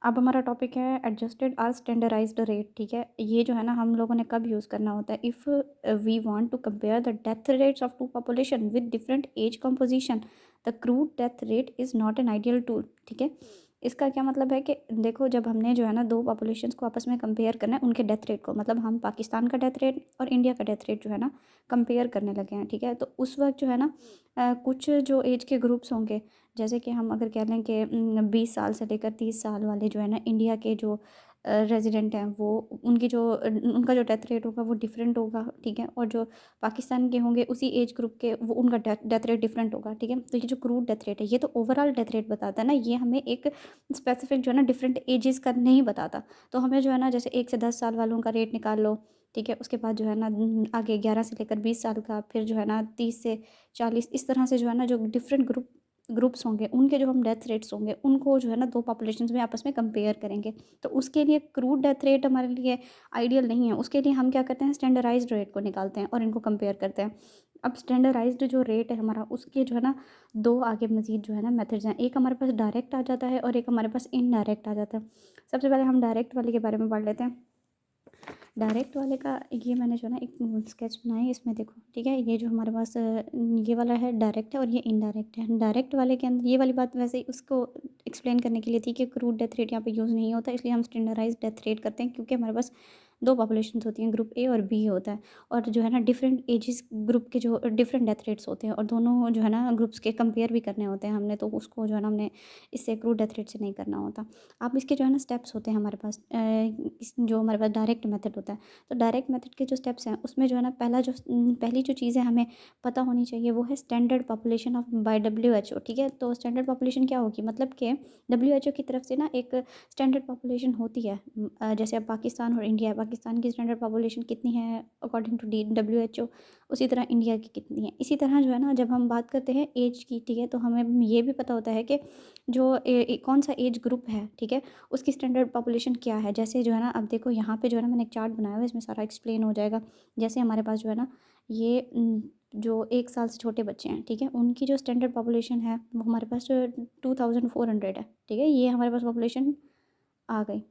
अब हमारा टॉपिक है एडजस्टेड आर स्टैंडर्डाइज्ड रेट। ठीक है, ये जो है ना हम लोगों ने कब यूज़ करना होता है, if we want to compare the death rates of two population with different age composition, the crude death rate is not an ideal tool. ठीक है, इसका क्या मतलब है कि देखो, जब हमने जो है ना दो पॉपुलेशंस को आपस में कंपेयर करना है, उनके डेथ रेट को, मतलब हम पाकिस्तान का डेथ रेट और इंडिया का डेथ रेट जो है ना कंपेयर करने लगे हैं। ठीक है, तो उस वक्त जो है ना कुछ जो एज के ग्रुप्स होंगे, जैसे कि हम अगर कह लें कि 20 साल से लेकर 30 साल वाले जो है ना इंडिया के जो रेजिडेंट हैं, वो उनकी जो उनका जो डेथ रेट होगा वो डिफरेंट होगा। ठीक है, और जो पाकिस्तान के होंगे उसी एज ग्रुप के, वो उनका डेथ रेट डिफरेंट होगा। ठीक है, तो ये जो क्रूड डेथ रेट है ये तो ओवरऑल डेथ रेट बताता है ना, ये हमें एक स्पेसिफिक जो है ना डिफरेंट एजेस का नहीं बताता। तो हमें जो है ना जैसे 1 से 10 साल वालों का रेट निकाल लो। ठीक है, उसके बाद जो है ना आगे 11 से लेकर 20 साल का, फिर जो है ना 30 से 40, इस तरह से जो है ना जो डिफरेंट ग्रुप्स होंगे उनके जो हम डेथ रेट्स होंगे उनको जो है ना दो पॉपुलेशंस में आपस में कंपेयर करेंगे। तो उसके लिए क्रूड डेथ रेट हमारे लिए आइडियल नहीं है। उसके लिए हम क्या करते हैं, स्टैंडर्डाइज्ड रेट को निकालते हैं और इनको कंपेयर करते हैं। अब स्टैंडर्डाइज्ड जो रेट है हमारा, उसके जो है ना दो आगे मजीद जो है ना मेथड्स हैं। एक हमारे पास डायरेक्ट आ जाता है और एक हमारे पास इनडायरेक्ट आ जाता है। सबसे पहले हम डायरेक्ट वाले के बारे में पढ़ लेते हैं। डायरेक्ट वाले का ये मैंने जो है ना एक स्केच बनाया है, इसमें देखो। ठीक है, ये जो हमारे पास ये वाला है डायरेक्ट है और ये इनडायरेक्ट है। डायरेक्ट वाले के अंदर ये वाली बात वैसे ही उसको एक्सप्लेन करने के लिए थी कि क्रूड डेथ रेट यहाँ पे यूज़ नहीं होता, इसलिए हम स्टैंडर्डाइज डेथ रेट करते हैं, क्योंकि हमारे पास दो पॉपुलेशंस होती हैं, ग्रुप ए और बी होता है। और जो है ना डिफरेंट एजेस ग्रुप के जो डिफरेंट डेथ रेट्स होते हैं और दोनों जो है ना ग्रुप्स के कंपेयर भी करने होते हैं हमने, तो उसको जो है ना हमने इससे क्रूड डेथ रेट से नहीं करना होता। अब इसके जो है ना स्टेप्स होते हैं हमारे पास, जो हमारे पास डायरेक्ट मेथड होता है। तो डायरेक्ट मेथड के जो स्टेप्स हैं उसमें जो है ना पहली जो चीज़ है हमें पता होनी चाहिए वो है standard population of by WHO। ठीक है, तो स्टैंडर्ड पॉपुलेशन क्या होगी, मतलब कि WHO की तरफ से ना एक स्टैंडर्ड पॉपुलेशन होती है। जैसे अब पाकिस्तान और इंडिया है, पाकिस्तान की स्टैंडर्ड पॉपुलेशन कितनी है अकॉर्डिंग टू WHO, उसी तरह इंडिया की कितनी है। इसी तरह जो है ना जब हम बात करते हैं एज की, ठीक है, तो हमें ये भी पता होता है कि जो कौन सा एज ग्रुप है, ठीक है, उसकी स्टैंडर्ड पॉपुलेशन क्या है। जैसे जो है ना अब देखो यहाँ पे जो है ना मैंने एक चार्ट बनाया हुआ है, इसमें सारा एक्सप्लेन हो जाएगा। जैसे हमारे पास जो है ना ये जो 1 साल से छोटे बच्चे हैं, ठीक है, उनकी जो स्टैंडर्ड पॉपुलेशन है वो हमारे पास जो 2400 है। ठीक है, ये हमारे पास पॉपुलेशन आ गई।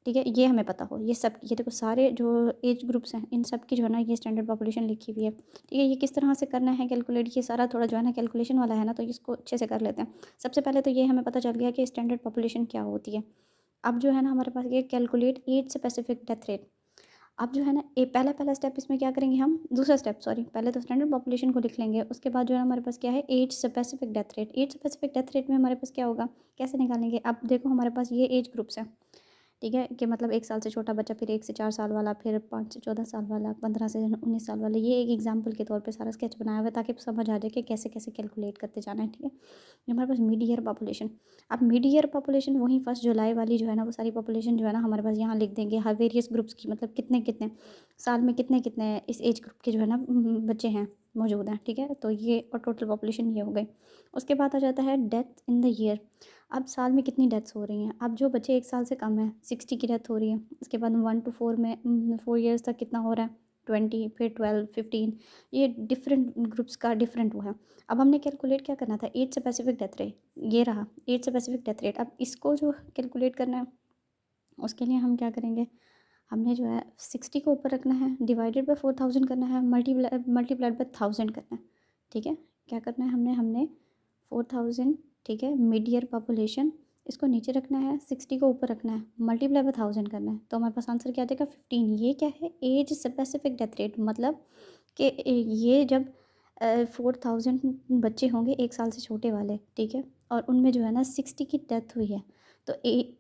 ठीक है, ये हमें पता हो, ये सब, ये देखो सारे जो एज ग्रुप्स हैं इन सब की जो है ना ये स्टैंडर्ड पॉपुलेशन लिखी हुई है। ठीक है, ये किस तरह से करना है कैलकुलेट, ये सारा थोड़ा जो है ना कैलकुलेशन वाला है ना, तो इसको अच्छे से कर लेते हैं। सबसे पहले तो ये हमें पता चल गया कि स्टैंडर्ड पॉपुलेशन क्या होती है। अब जो है ना हमारे पास ये calculate age specific death rate. अब जो है ना पहला पहला स्टेप इसमें क्या करेंगे हम, दूसरा स्टेप सॉरी, पहले तो स्टैंडर्ड पॉपुलेशन को लिख लेंगे, उसके बाद जो है हमारे पास क्या है, age specific death rate. Age specific death rate में हमारे पास क्या होगा, कैसे निकालेंगे। अब देखो हमारे पास ये एज ग्रुप्स हैं। ठीक है, कि मतलब 1 साल से छोटा बच्चा, फिर 1 से 4 साल वाला, फिर 5 से 14 साल वाला, 15 से 19 साल वाला, ये एक एग्जाम्पल के तौर पे सारा स्केच बनाया हुआ है ताकि समझ आ जाए कि कैसे कैसे कैलकुलेट करते जाना है। ठीक है, ये हमारे पास मिड ईयर पॉपुलेशन। अब मिड ईयर पॉपुलेशन वहीं 1 जुलाई वाली जो है ना वो सारी पॉपुलेशन जो है ना हमारे पास यहाँ लिख देंगे, हर वेरियस ग्रुप्स की, मतलब कितने कितने साल में कितने कितने इस एज ग्रुप के जो है ना बच्चे हैं, मौजूद हैं। ठीक है, तो ये और टोटल पॉपुलेशन ये हो गई। उसके बाद आ जाता है डेथ इन द ईयर। अब साल में कितनी डेथ्स हो रही हैं, अब जो बच्चे 1 साल से कम है 60 की डेथ हो रही है। उसके बाद 1 to 4 में 4 ईयर्स तक कितना हो रहा है, 20, फिर 12, 15, ये डिफरेंट ग्रुप्स का डिफरेंट वो है। अब हमने कैलकुलेट क्या करना था, एज स्पेसिफिक डेथ रेट, ये रहा एज स्पेसिफिक डेथ रेट। अब इसको जो कैलकुलेट करना है उसके लिए हम क्या करेंगे, हमने जो है 60 को ऊपर रखना है, डिवाइडेड बाई 4000 करना है, मल्टीप्लाइड बाई 1000 करना है। ठीक है, क्या करना है हमने हमने 4000, ठीक है, मिड ईयर पॉपुलेशन, इसको नीचे रखना है, 60 को ऊपर रखना है, मल्टीप्लाई बाई 1000 करना है, तो हमारे पास आंसर क्या आ जाएगा, 15। ये क्या है, एज स्पेसिफिक डेथ रेट, मतलब कि ये जब 4000 बच्चे होंगे 1 साल से छोटे वाले, ठीक है, और उनमें जो है ना 60 की डेथ हुई है, तो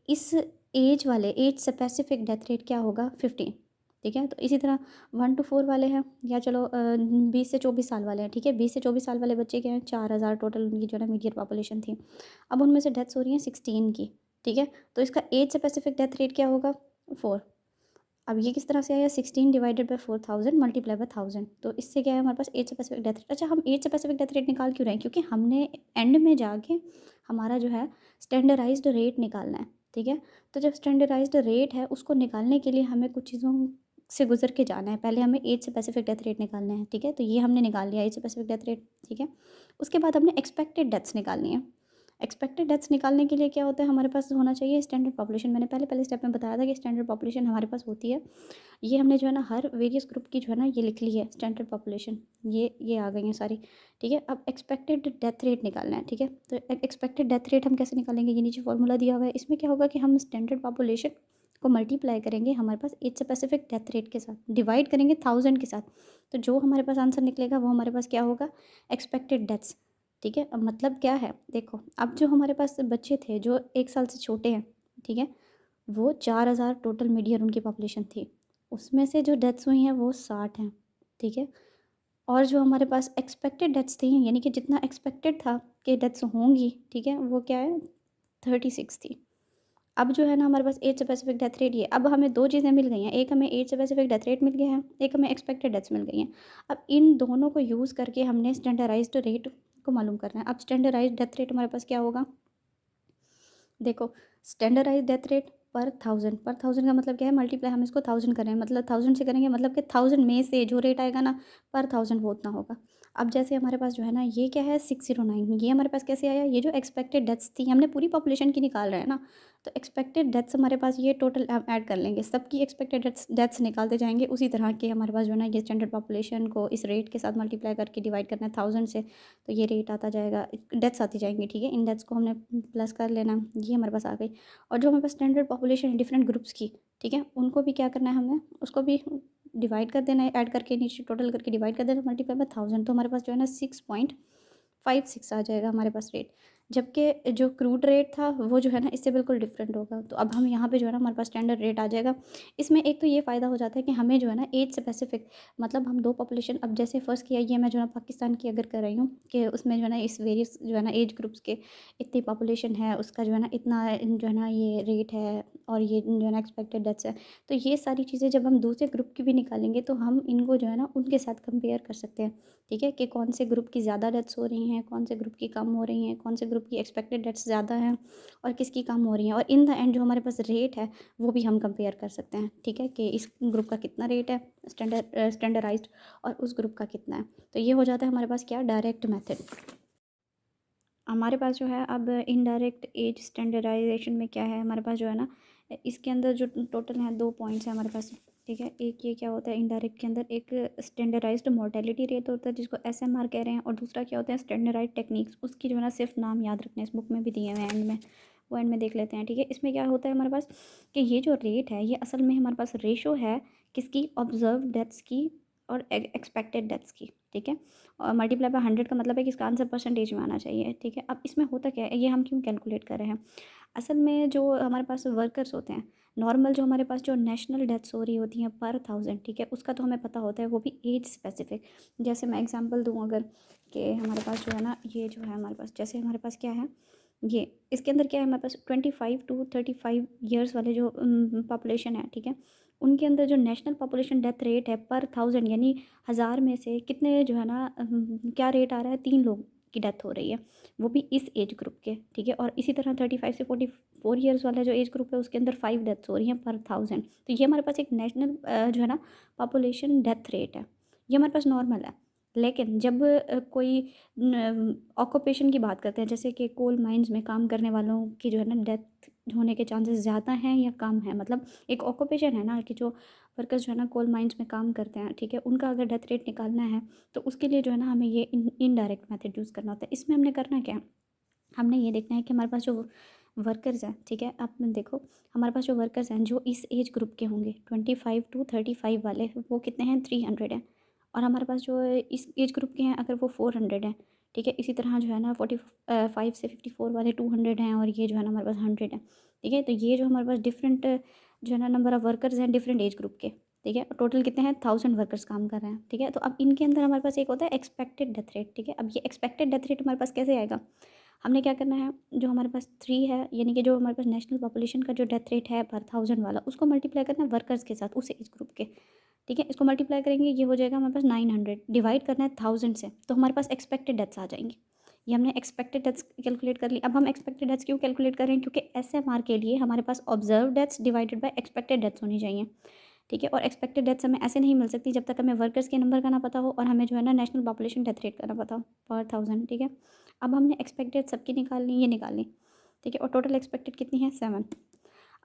इस एज वाले एज स्पेसिफिक डेथ रेट क्या होगा, 15। ठीक है, तो इसी तरह 1 to 4 वाले हैं, या चलो 20 से 24 साल वाले हैं। ठीक है, 20 से 24 साल वाले बच्चे क्या हैं, 4000 टोटल उनकी जो है ना मीडियन पॉपुलेशन थी। अब उनमें से डेथ्स हो रही हैं 16 की। ठीक है, तो इसका एज स्पेसिफिक डेथ रेट क्या होगा, 4। अब ये किस तरह से आया, 16 डिवाइडेड बाई 4000 मल्टीप्लाई बाई 1000, तो इससे क्या है हमारे पास एज स्पेसिफिक डेथ रेट। अच्छा, हम एज स्पेसिफिक डेथ रेट निकाल क्यों रहे हैं, क्योंकि हमने एंड में जाके हमारा जो है स्टैंडर्डाइज्ड रेट निकालना है। ठीक है, तो जब स्टैंडर्डाइज्ड रेट है उसको निकालने के लिए हमें कुछ चीज़ों से गुजर के जाना है। पहले हमें एज स्पेसिफिक डेथ रेट निकालना है। ठीक है, तो ये हमने निकाल लिया एज स्पेसिफिक डेथ रेट। ठीक है, उसके बाद हमने एक्सपेक्टेड डेथ्स निकालनी है। एक्सपेक्टेड डेथ्स निकालने के लिए क्या होता है, हमारे पास होना चाहिए स्टैंडर्ड पॉपुलेशन। मैंने पहले स्टेप में बताया था कि स्टैंडर्ड पॉपुलेशन हमारे पास होती है। ये हमने जो है ना हर वेरियस ग्रुप की जो है ना ये लिख ली है स्टैंडर्ड पॉपुलेशन, ये आ गई हैं सारी, ठीक है। अब एक्सपेक्टेड डेथ रेट निकालना है, ठीक है। तो एक्सपेक्टेड डेथ रेट हम कैसे निकालेंगे, ये नीचे फॉर्मूला दिया हुआ है। इसमें क्या होगा कि हम स्टैंडर्ड पॉपुलेशन को मल्टीप्लाई करेंगे हमारे पास एज स्पेसिफिक डेथ रेट के साथ, डिवाइड करेंगे 1000 के साथ। तो जो हमारे पास आंसर निकलेगा वो हमारे पास क्या होगा, एक्सपेक्टेड डेथ्स, ठीक है। अब मतलब क्या है, देखो अब जो हमारे पास बच्चे थे जो 1 साल से छोटे हैं, ठीक है, वो 4000 टोटल मिड ईयर उनकी पॉपुलेशन थी। उसमें से जो डेथ्स हुई हैं वो 60 हैं, ठीक है। और जो हमारे पास एक्सपेक्टेड डेथ्स थी, यानी कि जितना एक्सपेक्टेड था कि डेथ्स होंगी, ठीक है, वो क्या है, 36 थी। अब जो है ना हमारे पास एज स्पेसिफिक डेथ रेट, ये अब हमें दो चीज़ें मिल गई हैं, एक हमें एज स्पेसिफिक डेथ रेट मिल गया है, एक हमें एक्सपेक्टेड डेथ्स मिल गई हैं। अब इन दोनों को यूज़ करके हमने स्टैंडर्डाइज्ड रेट को मालूम करना है। अब स्टैंडर्डाइज्ड डेथ रेट हमारे पास क्या होगा, देखो स्टैंडर्डाइज डेथ रेट पर थाउजेंड का मतलब क्या है, मल्टीप्लाई हम इसको 1000 करें, मतलब 1000 से करेंगे, मतलब कि 1000 में से जो रेट आएगा ना पर 1000 वो उतना होगा। अब जैसे हमारे पास जो है ना ये क्या है 609, ये हमारे पास कैसे आया, ये जो एक्सपेक्टेड डेथ्स थी, हमने पूरी पॉपुलेशन की निकाल रहे हैं ना, तो एक्सपेक्टेड डेथ्स हमारे पास ये टोटल ऐड कर लेंगे, सबकी एक्सपेक्टेड डेथ्स निकालते जाएंगे उसी तरह के। हमारे पास जो है ना ये स्टैंडर्ड पॉपुलेशन को इस रेट के साथ मल्टीप्लाई करके डिवाइड करना है 1000 से, तो ये रेट आता जाएगा, डेथ्स आती जाएंगी, ठीक है। इन डेथ्स को हमने प्लस कर लेना, ये हमारे पास आ गई। और जो हमारे पास स्टैंडर्ड पॉपुलेशन है डिफरेंट ग्रुप्स की, ठीक है, उनको भी क्या करना है, हमें उसको भी डिवाइड कर देना है, ऐड करके नीचे टोटल करके डिवाइड कर देना, मल्टीप्लाई बाय 1000, तो हमारे पास जो है ना 6.56 आ जाएगा हमारे पास रेट। जबकि जो क्रूड रेट था वो जो है ना इससे बिल्कुल डिफरेंट होगा। तो अब हम यहाँ पे जो है ना हमारे पास स्टैंडर्ड रेट आ जाएगा। इसमें एक तो ये फ़ायदा हो जाता है कि हमें जो है ना एज स्पेसिफिक, मतलब हम दो पॉपुलेशन, अब जैसे फर्स्ट किया ये मैं जो है ना पाकिस्तान की अगर कर रही हूँ कि उसमें जो है ना इस वेरियस जो है ना एज ग्रुप्स के इतनी पॉपुलेशन है, उसका जो है ना इतना जो है ना ये रेट है, और ये जो है ना एक्सपेक्टेड डेथ्स है। तो ये सारी चीज़ें जब हम दूसरे ग्रुप की भी निकालेंगे तो हम इनको जो है ना उनके साथ कंपेयर कर सकते हैं, ठीक है, कि कौन से ग्रुप की ज़्यादा डेथ्स हो रही हैं, कौन से ग्रुप की कम हो रही हैं, कौन से ग्रुप की एक्सपेक्टेड डेथ्स ज़्यादा हैं और किसकी कम हो रही हैं। और इन द एंड जो हमारे पास रेट है वो भी हम कंपेयर कर सकते हैं, ठीक है, कि इस ग्रुप का कितना रेट है स्टैंडर्डाइज्ड और उस ग्रुप का कितना है। तो ये हो जाता है हमारे पास क्या, डायरेक्ट मेथड। हमारे पास जो है अब इनडायरेक्ट एज स्टैंडर्डाइजेशन में क्या है, हमारे पास जो है ना इसके अंदर जो टोटल हैं 2 पॉइंट्स हैं हमारे पास, ठीक है। एक ये क्या होता है इनडायरेक्ट के अंदर, एक स्टैंडर्डाइज्ड मोर्टेलिटी रेट होता है जिसको एसएमआर कह रहे हैं, और दूसरा क्या होता है स्टैंडर्डाइज्ड टेक्निक्स, उसकी जो है ना सिर्फ नाम याद रखने, इस बुक में भी दिए हुए हैं एंड में, वो एंड में देख लेते हैं, ठीक है। इसमें क्या होता है हमारे पास कि ये जो रेट है ये असल में हमारे पास रेशो है किसकी, ऑब्जर्व डेथ्स की और एक्सपेक्टेड डेथ्स की, ठीक है। और मल्टीप्लाई बाय 100 का मतलब है कि इसका आंसर परसेंटेज में आना चाहिए, ठीक है। अब इसमें होता क्या है, ये हम क्यों कैलकुलेट कर रहे हैं, असल में जो हमारे पास वर्कर्स होते हैं नॉर्मल, जो हमारे पास जो नेशनल डेथ्स हो रही होती हैं पर 1000, ठीक है, उसका तो हमें पता होता है, वो भी एज स्पेसिफिक। जैसे मैं एग्जांपल दूँ अगर, कि हमारे पास जो है ना ये जो है हमारे पास, जैसे हमारे पास क्या है, ये इसके अंदर क्या है हमारे पास 25 to 35 ईयर्स वाले जो पॉपुलेशन है, ठीक है, उनके अंदर जो नेशनल पॉपुलेशन डेथ रेट है पर 1000, यानी 1000 में से कितने जो है ना क्या रेट आ रहा है, 3 लोग की डेथ हो रही है, वो भी इस एज ग्रुप के, ठीक है। और इसी तरह 35 से 44 ईयर्स वाला जो एज ग्रुप है उसके अंदर 5 डेथ्स हो रही हैं पर 1000। तो ये हमारे पास एक नेशनल जो है ना पॉपुलेशन डेथ रेट है, ये हमारे पास नॉर्मल है। लेकिन जब कोई ऑक्यूपेशन की बात करते हैं, जैसे कि कोल माइंस में काम करने वालों की जो है ना डेथ होने के चांसेस ज़्यादा हैं या कम हैं, मतलब एक ऑक्यूपेशन है ना कि जो वर्कर्स जो है ना कोल माइंस में काम करते हैं, ठीक है, उनका अगर डेथ रेट निकालना है तो उसके लिए जो है ना हमें ये इनडायरेक्ट मेथड यूज़ करना होता है। इसमें हमने करना क्या है, हमने ये देखना है कि हमारे पास जो वर्कर्स हैं, ठीक है, आप देखो हमारे पास जो वर्कर्स हैं जो इस एज ग्रुप के होंगे 25 to 35 वाले, वो कितने हैं, 300 हैं। और हमारे पास जो इस एज ग्रुप के हैं अगर वो 400 हैं, ठीक है। इसी तरह जो है ना 45 से 54 वाले 200 हैं, और ये जो है ना हमारे पास 100 हैं, ठीक है। तो ये जो हमारे पास डिफरेंट जो है ना नंबर ऑफ़ वर्कर्स हैं डिफरेंट एज ग्रुप के, ठीक है। टोटल कितने हैं, 1000 वर्कर्स काम कर रहे हैं, ठीक है। तो अब इनके अंदर हमारे पास एक होता है एक्सपेक्टेड डेथ रेट, ठीक है। अब ये एक्सपेक्टेड डेथ रेट हमारे पास कैसे आएगा, हमने क्या करना है, जो हमारे पास 3 है, यानी कि जो हमारे पास नेशनल पॉपुलेशन का जो डेथ रेट है पर 1000 वाला, उसको मल्टीप्लाई करना है वर्कर्स के साथ उस एज ग्रुप के, ठीक है। इसको मल्टीप्लाई करेंगे ये हो जाएगा हमारे पास 900, डिवाइड करना है 1000 से, तो हमारे पास एक्सपेक्टेड डेथ्स आ जाएंगी। ये हमने एक्सपेक्टेड डेथ्स कैलकुलेट कर ली। अब हम एक्सपेक्टेड डेथ्स क्यों कैलकुलेट कर रहे हैं, क्योंकि एसएमआर के लिए हमारे पास observe deaths divided by expected deaths होनी चाहिए। ठीक है। और एक्सपेक्टेड डेथ्स हमें ऐसे नहीं मिल सकती जब तक हमें वर्कर्स के नंबर का ना पता हो और हमें जो है ना नेशनल पॉपुलेशन डेथ रेट का ना पता हो पर 1000, ठीक है। अब हमने एक्सपेक्टेड सबकी निकालनी, ये निकालनी, ठीक है। और टोटल एक्सपेक्टेड कितनी है 7।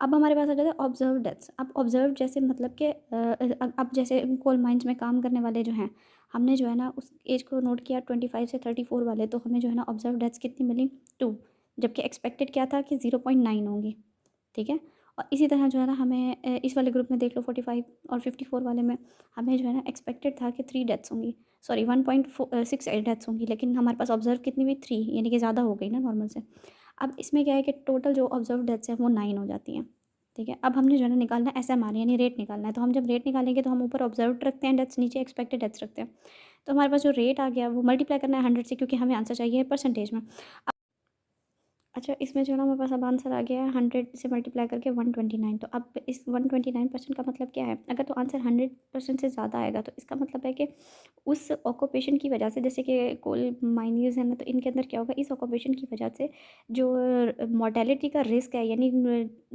अब हमारे पास आ जाता है ऑब्जर्व डेथ्स। अब ऑब्जर्व जैसे मतलब कि अब जैसे कोल माइंस में काम करने वाले जो हैं, हमने जो है ना उस एज को नोट किया 25 से 34 वाले, तो हमें जो है ना ऑब्जर्व डेथ्स कितनी मिली 2, जबकि एक्सपेक्टेड क्या था कि 0.9 होंगी, ठीक है। और इसी तरह जो है ना हमें इस वाले ग्रुप में देख लो 45 और 54 वाले में हमें जो है ना एक्सपेक्टेड था कि 3 डेथ्स होंगी, सॉरी 1.68 डेथ्स होंगी, लेकिन हमारे पास ऑब्जर्व कितनी हुई 3, यानी कि ज़्यादा हो गई ना नॉर्मल से। अब इसमें क्या है कि टोटल जो ऑब्जर्व डेथ्स हैं वो 9 हो जाती हैं, ठीक है। अब हमने जो है ना निकालना है SMR यानी रेट निकालना है, तो हम जब रेट निकालेंगे तो हम ऊपर ऑब्जर्व रखते हैं डेथ्स, नीचे एक्सपेक्टेड डेथ्स रखते हैं। तो हमारे पास जो रेट आ गया वो मल्टीप्लाई करना है 100 से, क्योंकि हमें आंसर चाहिए परसेंटेज में। अच्छा, इसमें जो है ना हमारे पास अब आंसर आ गया है 100 से मल्टीप्लाई करके 129। तो अब इस 129% का मतलब क्या है, अगर तो आंसर 100% से ज़्यादा आएगा तो इसका मतलब है कि उस ऑक्यूपेशन की वजह से, जैसे कि कोल माइनिंग्स है ना, तो इनके अंदर क्या होगा, इस ऑक्यूपेशन की वजह से जो मोर्टेलिटी का रिस्क है, यानी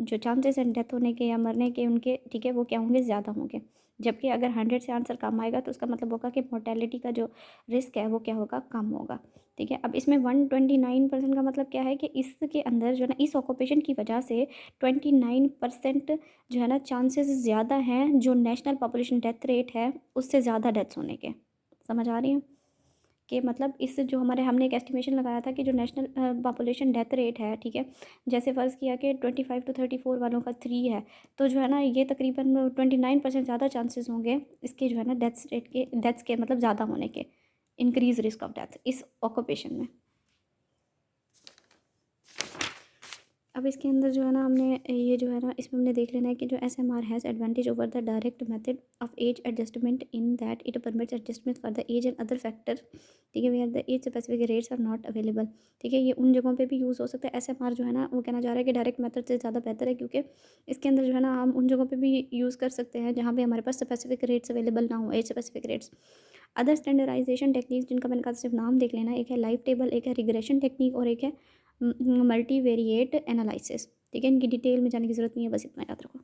जो चांसेस हैं डेथ होने के या मरने के उनके, ठीक है, वो क्या होंगे, ज़्यादा होंगे। जबकि अगर 100 से आंसर कम आएगा तो उसका मतलब होगा कि मोर्टेलिटी का जो रिस्क है वो क्या होगा, कम होगा, ठीक है। अब इसमें 129% का मतलब क्या है कि इसके अंदर जो है ना इस ऑक्यूपेशन की वजह से 29% जो है ना चांसेस ज़्यादा हैं जो नेशनल पॉपुलेशन डेथ रेट है उससे ज़्यादा डेथ्स होने के। समझ आ रही है कि मतलब इस जो हमारे हमने एक एस्टिमेशन लगाया था कि जो नेशनल पॉपुलेशन डेथ रेट है, ठीक है, जैसे फ़र्ज़ किया कि 25 to 34 वालों का 3 है, तो जो है ना ये तकरीबन 29% ज़्यादा चांसेस होंगे इसके जो है ना डेथ्स के मतलब ज़्यादा होने के, इंक्रीज रिस्क ऑफ डेथ इस ऑक्यूपेशन में। अब इसके अंदर जो है ना हमने ये जो है ना इसमें हमने देख लेना है कि जो SMR has advantage over the direct method of age adjustment in that it permits adjustment for the age and other factor, ठीक है, where the age specific rates are not available, ठीक है। ये उन जगहों पे भी यूज़ हो सकता है। SMR जो है ना वो कहना चाह रहा है कि डायरेक्ट मेथड से ज़्यादा बेहतर है, क्योंकि इसके अंदर जो है ना हम उन जगहों पर भी यूज़ कर सकते हैं जहाँ पर हमारे पास स्पेसिफिक रेट्स अवेलेबल ना हो, age specific rates. Other standardization techniques जिनका मैंने कहा सिर्फ नाम देख लेना, एक है लाइव टेबल, एक है रिग्रेशन टेक्निक और एक है मल्टीवेरिएट एनालिसिस, ठीक है। इनकी डिटेल में जाने की ज़रूरत नहीं है, बस इतना याद रखो।